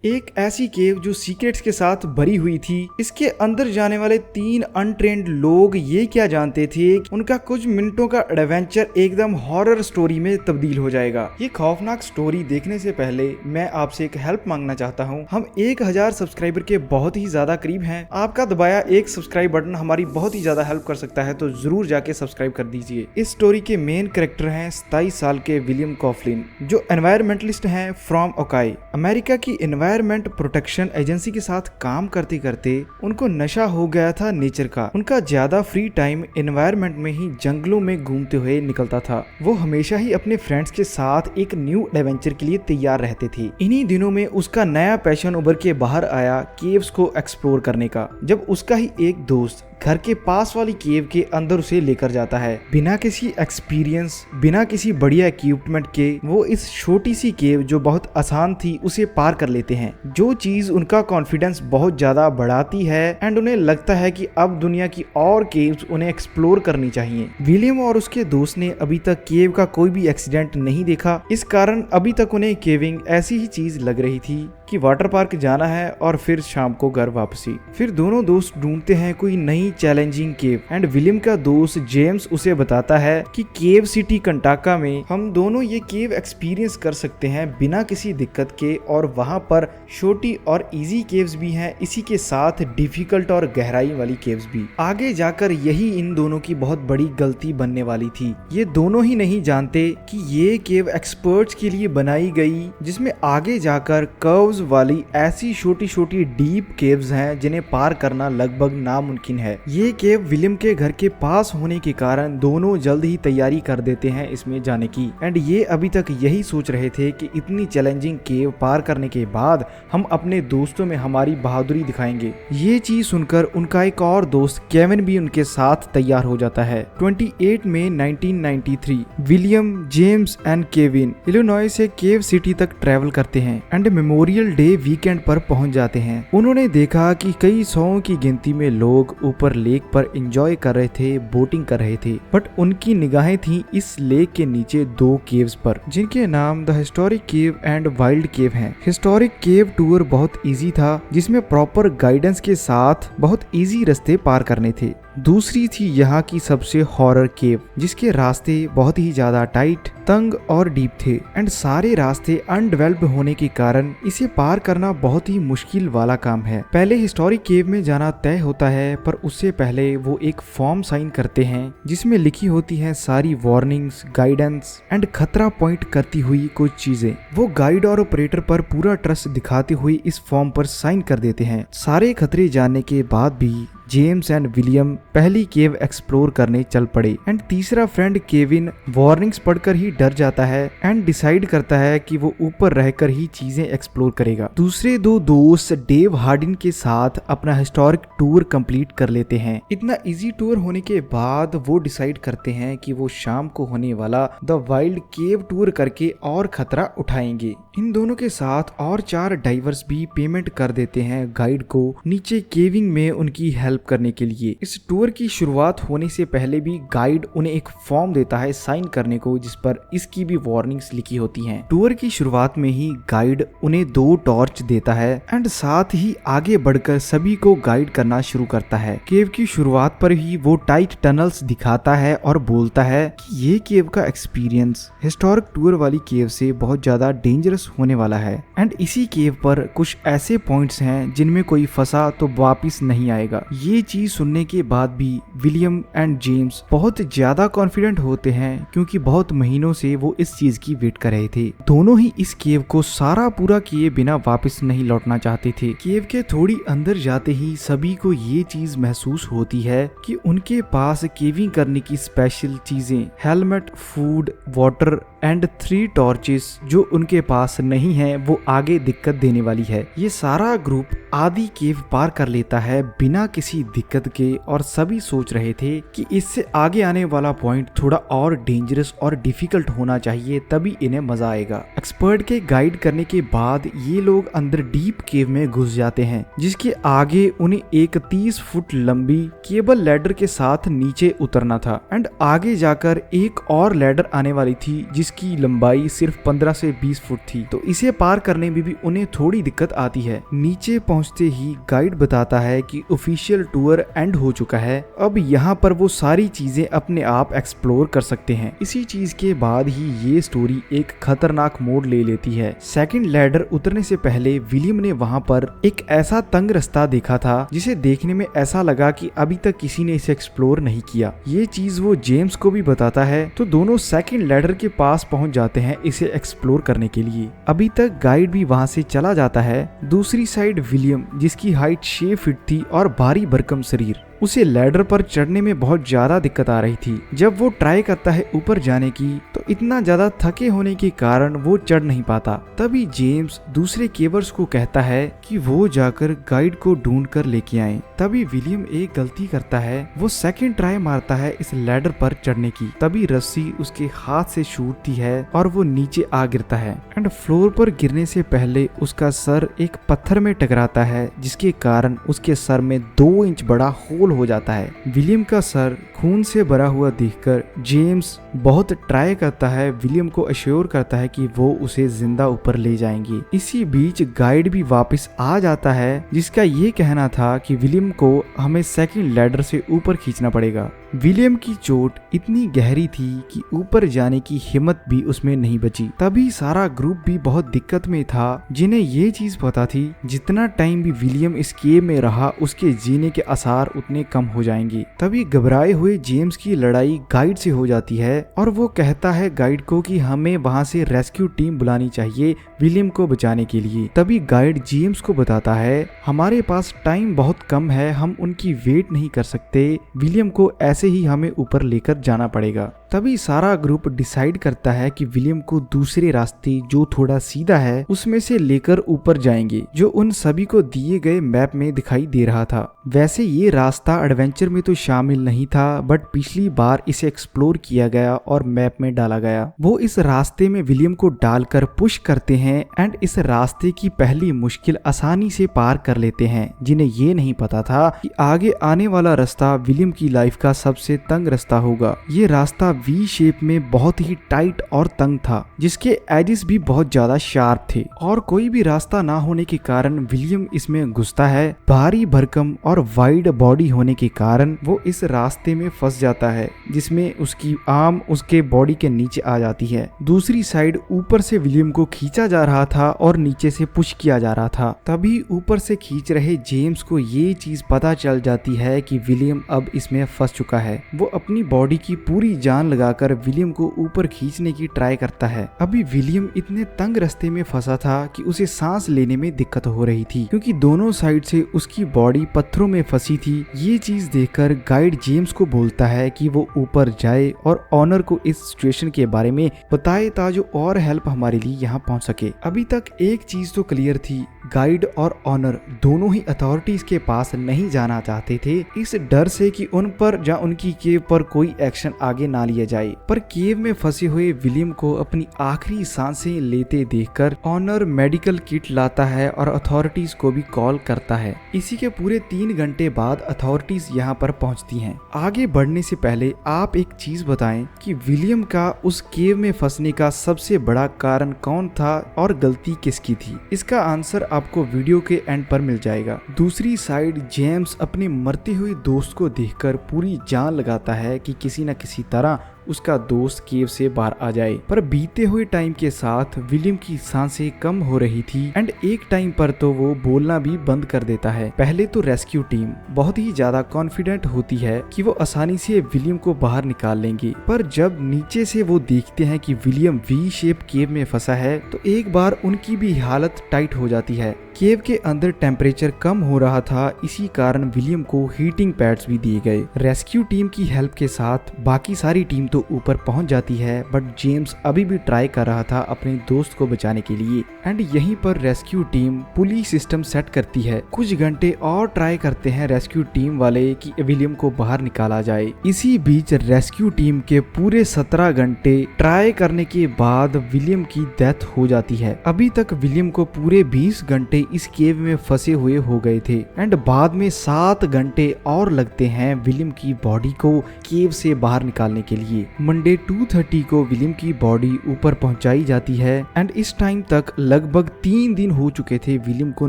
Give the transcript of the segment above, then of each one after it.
एक ऐसी केव जो सीक्रेट्स के साथ भरी हुई थी। इसके अंदर जाने वाले 3 अनट्रेंड लोग ये क्या जानते थे कि उनका कुछ मिनटों का एडवेंचर एकदम हॉरर स्टोरी में तब्दील हो जाएगा। ये खौफनाक स्टोरी देखने से पहले मैं आपसे एक हेल्प मांगना चाहता हूँ। हम 1000 सब्सक्राइबर के बहुत ही ज्यादा करीब हैं। आपका दबाया एक सब्सक्राइब बटन हमारी बहुत ही ज्यादा हेल्प कर सकता है, तो जरूर जाके सब्सक्राइब कर दीजिए। इस स्टोरी के मेन कैरेक्टर हैं 27 साल के विलियम कॉफलिन, जो एनवायरमेंटलिस्ट हैं फ्रॉम ओकाई। अमेरिका की एनवायरमेंट प्रोटेक्शन एजेंसी के साथ काम करते करते उनको नशा हो गया था नेचर का। उनका ज्यादा फ्री टाइम एनवायरमेंट में ही जंगलों में घूमते हुए निकलता था। वो हमेशा ही अपने फ्रेंड्स के साथ एक न्यू एडवेंचर के लिए तैयार रहते थे। इन्हीं दिनों में उसका नया पैशन उभर के बाहर आया, केव्स को एक्सप्लोर करने का। जब उसका ही एक दोस्त घर के पास वाली केव के अंदर उसे लेकर जाता है। बिना किसी एक्सपीरियंस, बिना किसी बढ़िया इक्विपमेंट के वो इस छोटी सी केव जो बहुत आसान थी उसे पार कर लेते हैं, जो चीज उनका कॉन्फिडेंस बहुत ज्यादा बढ़ाती है एंड उन्हें लगता है कि अब दुनिया की और केव्स उन्हें एक्सप्लोर करनी चाहिए। विलियम और उसके दोस्त ने अभी तक केव का कोई भी एक्सीडेंट नहीं देखा, इस कारण अभी तक उन्हें केविंग ऐसी ही चीज लग रही थी कि वाटर पार्क जाना है और फिर शाम को घर वापसी। फिर दोनों दोस्त ढूंढते हैं कोई नई चैलेंजिंग केव एंड विलियम का दोस्त जेम्स उसे बताता है कि केव सिटी कंटाका में हम दोनों ये केव एक्सपीरियंस कर सकते हैं बिना किसी दिक्कत के, और वहां पर छोटी और इजी केव्स भी हैं, इसी के साथ डिफिकल्ट और गहराई वाली केव्स भी। आगे जाकर यही इन दोनों की बहुत बड़ी गलती बनने वाली थी। ये दोनों ही नहीं जानते कि ये केव एक्सपर्ट्स के लिए बनाई गई, जिसमें आगे जाकर कर्व्स वाली ऐसी छोटी छोटी डीप केव्स हैं जिन्हें पार करना लगभग नामुमकिन है। ये केव विलियम के घर के पास होने के कारण दोनों जल्द ही तैयारी कर देते हैं इसमें जाने की, एंड ये अभी तक यही सोच रहे थे कि इतनी चैलेंजिंग केव पार करने के बाद हम अपने दोस्तों में हमारी बहादुरी दिखाएंगे। ये चीज सुनकर उनका एक और दोस्त केविन भी उनके साथ तैयार हो जाता है। 28 मई 1993 William, James and Kevin Illinois से केव सिटी तक ट्रेवल करते हैं एंड मेमोरियल डे वीकेंड पर पहुंच जाते हैं। उन्होंने देखा कि कई 100 की गिनती में लोग ऊपर लेक पर एंजॉय कर रहे थे, बोटिंग कर रहे थे, बट उनकी निगाहें थी इस लेक के नीचे 2 केव्स पर, जिनके नाम the historic cave and wild cave हैं। हिस्टोरिक केव टूर बहुत इजी था, जिसमें प्रॉपर गाइडेंस के साथ बहुत इजी रास्ते पार करने थे। दूसरी थी यहाँ की सबसे हॉरर केव, जिसके रास्ते बहुत ही ज्यादा टाइट, तंग और डीप थे एंड सारे रास्ते अनडेवलप्ड होने के कारण इसे पार करना बहुत ही मुश्किल वाला काम है। पहले हिस्टोरिक केव में जाना तय होता है, पर उससे पहले वो एक फॉर्म साइन करते हैं जिसमें लिखी होती हैं सारी वार्निंग्स, गाइडेंस एंड खतरा पॉइंट करती हुई कुछ चीजें। वो गाइड और ऑपरेटर पर पूरा ट्रस्ट दिखाते हुए इस फॉर्म पर साइन कर देते हैं। सारे खतरे जानने के बाद भी जेम्स एंड विलियम पहली केव एक्सप्लोर करने चल पड़े एंड तीसरा फ्रेंड केविन वार्निंग्स पढ़कर ही डर जाता है एंड डिसाइड करता है कि वो ऊपर रहकर ही चीजें एक्सप्लोर करेगा। दूसरे 2 दोस्त डेव हार्डिन के साथ अपना हिस्टोरिक टूर कंप्लीट कर लेते हैं। इतना इजी टूर होने के बाद वो डिसाइड करते हैं कि वो शाम को होने वाला द वाइल्ड केव टूर करके और खतरा उठाएंगे। इन दोनों के साथ और 4 डाइवर्स भी पेमेंट कर देते हैं गाइड को नीचे केविंग में उनकी हेल्प करने के लिए। इस टूर की शुरुआत होने से पहले भी गाइड उन्हें एक फॉर्म देता है साइन करने को, जिस पर इसकी भी वार्निंग्स लिखी होती हैं। टूर की शुरुआत में ही गाइड उन्हें 2 टॉर्च देता है एंड साथ ही आगे बढ़कर सभी को गाइड करना शुरू करता है। केव की शुरुआत पर ही वो टाइट टनल्स दिखाता है और बोलता है कि ये केव का एक्सपीरियंस हिस्टोरिक टूर वाली केव से बहुत ज्यादा डेंजरस होने वाला है एंड इसी केव पर कुछ ऐसे पॉइंट्स हैं जिनमें कोई फंसा तो वापिस नहीं आएगा। ये चीज सुनने के बाद भी विलियम एंड जेम्स बहुत ज्यादा कॉन्फिडेंट होते हैं, क्योंकि बहुत महीनों से वो इस चीज की वेट कर रहे थे। दोनों ही इस केव को सारा पूरा किए बिना वापस नहीं लौटना चाहते थे। केव के थोड़ी अंदर जाते ही सभी को ये चीज महसूस होती है कि उनके पास केविंग करने की स्पेशल चीजें, helmet, food, water and 3 torches जो उनके पास नहीं है, वो आगे दिक्कत देने वाली है। ये सारा ग्रुप आधी केव पार कर लेता है बिना किसी दिक्कत के, और सभी सोच रहे थे कि इससे आगे आने वाला पॉइंट थोड़ा और डेंजरस और डिफिकल्ट होना चाहिए, तभी इन्हें मजा आएगा। एक्सपर्ट के गाइड करने के बाद ये लोग अंदर डीप केव में घुस जाते हैं, जिसके आगे उन्हें एक 30 फुट लंबी केबल लैडर के साथ नीचे उतरना था एंड आगे जाकर एक और लैडर आने वाली थी, जिस जिसकी लंबाई सिर्फ 15 से 20 फुट थी। तो इसे पार करने में भी उन्हें थोड़ी दिक्कत आती है। नीचे पहुंचते ही गाइड बताता है कि ऑफिशियल टूर एंड हो चुका है, अब यहाँ पर वो सारी चीजें अपने आप एक्सप्लोर कर सकते हैं। इसी चीज के बाद ही ये स्टोरी एक खतरनाक मोड़ ले लेती है। सेकंड लैडर उतरने से पहले विलियम ने वहाँ पर एक ऐसा तंग रास्ता देखा था जिसे देखने में ऐसा लगा कि अभी तक किसी ने इसे एक्सप्लोर नहीं किया। ये चीज वो जेम्स को भी बताता है, तो दोनों सेकंड लैडर के पास पहुंच जाते हैं इसे एक्सप्लोर करने के लिए। अभी तक गाइड भी वहां से चला जाता है। दूसरी साइड विलियम, जिसकी हाइट 6 फीट थी और भारी भरकम शरीर, उसे लैडर पर चढ़ने में बहुत ज्यादा दिक्कत आ रही थी। जब वो ट्राई करता है ऊपर जाने की तो इतना ज्यादा थके होने के कारण वो चढ़ नहीं पाता। तभी जेम्स दूसरे केबर्स को कहता है कि वो जाकर गाइड को ढूंढ कर लेके आए। तभी विलियम एक गलती करता है, वो सेकंड ट्राई मारता है इस लैडर पर चढ़ने की। तभी रस्सी उसके हाथ से छूटती है और वो नीचे आ गिरता है एंड फ्लोर पर गिरने से पहले उसका सर एक पत्थर में टकराता है, जिसके कारण उसके सर में 2 इंच बड़ा होल हो जाता है। विलियम का सर खून से भरा हुआ देखकर जेम्स बहुत ट्राई करता है, विलियम को अश्योर करता है कि वो उसे जिंदा ऊपर ले जाएंगे। इसी बीच गाइड भी वापस आ जाता है, जिसका ये कहना था कि विलियम को हमें सेकंड लैडर से ऊपर खींचना पड़ेगा। विलियम की चोट इतनी गहरी थी कि ऊपर जाने की हिम्मत भी उसमें नहीं बची। तभी सारा ग्रुप भी बहुत दिक्कत में था, जिन्हें ये चीज पता थी जितना टाइम भी विलियम इस केव में रहा उसके जीने के आसार उतने कम हो जाएंगे। तभी घबराए हुए जेम्स की लड़ाई गाइड से हो जाती है और वो कहता है गाइड को कि हमें वहां से रेस्क्यू टीम बुलानी चाहिए विलियम को बचाने के लिए। तभी गाइड जेम्स को बताता है हमारे पास टाइम बहुत कम है, हम उनकी वेट नहीं कर सकते, विलियम को ऐसे ही हमें ऊपर लेकर जाना पड़ेगा। तभी सारा ग्रुप डिसाइड करता है कि विलियम को दूसरे रास्ते जो थोड़ा सीधा है उसमें से लेकर ऊपर जाएंगे, जो उन सभी को दिए गए मैप में दिखाई दे रहा था। वैसे ये रास्ता एडवेंचर में तो शामिल नहीं था, बट पिछली बार इसे एक्सप्लोर किया गया और मैप में डाला गया। वो इस रास्ते में विलियम को डालकर पुश करते हैं एंड इस रास्ते की पहली मुश्किल आसानी से पार कर लेते हैं, जिन्हें ये नहीं पता था कि आगे आने वाला रास्ता विलियम की लाइफ का सबसे तंग रास्ता होगा। ये रास्ता वी शेप में बहुत ही टाइट और तंग था, जिसके एजेस भी बहुत ज्यादा शार्प थे और कोई भी रास्ता ना होने के कारण विलियम इसमें घुसता है। भारी भरकम और वाइड बॉडी होने के कारण वो इस रास्ते में फंस जाता है, जिसमें उसकी आर्म उसके बॉडी के नीचे आ जाती है। दूसरी साइड ऊपर से विलियम को खींचा जा रहा था और नीचे से पुश किया जा रहा था। तभी ऊपर से खींच रहे जेम्स को ये चीज पता चल जाती है कि विलियम अब इसमें फंस चुका है। वो अपनी बॉडी की पूरी जान लगाकर विलियम को ऊपर खींचने की ट्राई करता है। अभी विलियम इतने तंग रास्ते में फंसा था कि उसे सांस लेने में दिक्कत हो रही थी, क्योंकि दोनों साइड से उसकी बॉडी पत्थरों में फंसी थी। ये चीज देखकर गाइड जेम्स को बोलता है कि वो ऊपर जाए और ऑनर को इस सिचुएशन के बारे में बताए ताकि और हेल्प हमारे लिए यहाँ पहुँच सके। अभी तक एक चीज तो क्लियर थी, गाइड और ऑनर दोनों ही अथॉरिटीज के पास नहीं जाना चाहते थे, इस डर से कि उन पर या उनकी केव पर कोई एक्शन आगे ना लिया जाए। पर केव में फंसे हुए विलियम को अपनी आखिरी सांसें लेते देखकर ऑनर मेडिकल किट लाता है और अथॉरिटीज को भी कॉल करता है। इसी के पूरे 3 घंटे बाद अथॉरिटीज यहाँ पर पहुँचती हैं। आगे बढ़ने से पहले आप एक चीज बताएं कि विलियम का उस केव में फंसने का सबसे बड़ा कारण कौन था और गलती किसकी थी? इसका आंसर आपको वीडियो के एंड पर मिल जाएगा। दूसरी साइड जेम्स अपने मरते हुए दोस्त को देखकर पूरी जान लगाता है कि किसी न किसी तरह उसका दोस्त केव से बाहर आ जाए। पर बीते हुए टाइम के साथ विलियम की सांसें कम हो रही थी एंड एक टाइम पर तो वो बोलना भी बंद कर देता है। पहले तो रेस्क्यू टीम बहुत ही ज्यादा कॉन्फिडेंट होती है कि वो आसानी से विलियम को बाहर निकाल लेंगे, पर जब नीचे से वो देखते हैं कि विलियम वी शेप केव में फंसा है तो एक बार उनकी भी हालत टाइट हो जाती है। केव के अंदर टेम्परेचर कम हो रहा था, इसी कारण विलियम को हीटिंग पैड्स भी दिए गए। रेस्क्यू टीम की हेल्प के साथ बाकी सारी टीम तो ऊपर पहुंच जाती है, बट जेम्स अभी भी ट्राई कर रहा था अपने दोस्त को बचाने के लिए एंड यहीं पर रेस्क्यू टीम पुली सिस्टम सेट करती है। कुछ घंटे और ट्राई करते हैं रेस्क्यू टीम वाले कि विलियम को बाहर निकाला जाए। इसी बीच रेस्क्यू टीम के पूरे 17 घंटे ट्राई करने के बाद विलियम की डेथ हो जाती है। अभी तक विलियम को पूरे 20 घंटे इस केव में फंसे हुए हो गए थे एंड बाद में 7 घंटे और लगते हैं विलियम की बॉडी को केव से बाहर निकालने के लिए। जाएंगे। मंडे 2:30 को विलियम की बॉडी ऊपर पहुंचाई जाती है एंड इस टाइम तक लगभग 3 दिन हो चुके थे विलियम को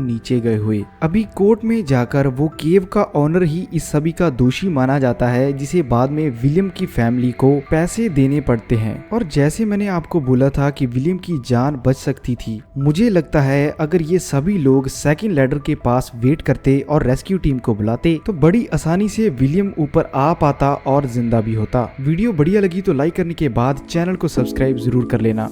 नीचे गए हुए। अभी कोर्ट में जाकर वो केव का ऑनर ही इस सभी का दोषी माना जाता है, जिसे बाद में विलियम की फैमिली को पैसे देने पड़ते हैं। और जैसे मैंने आपको बोला था कि विलियम की जान बच सकती थी, मुझे लगता है अगर ये सभी लोग सेकंड लैडर के पास वेट करते और रेस्क्यू टीम को बुलाते तो बड़ी आसानी से विलियम ऊपर आ पाता और जिंदा भी होता। वीडियो बढ़िया लगी तो लाइक करने के बाद चैनल को सब्सक्राइब जरूर कर लेना।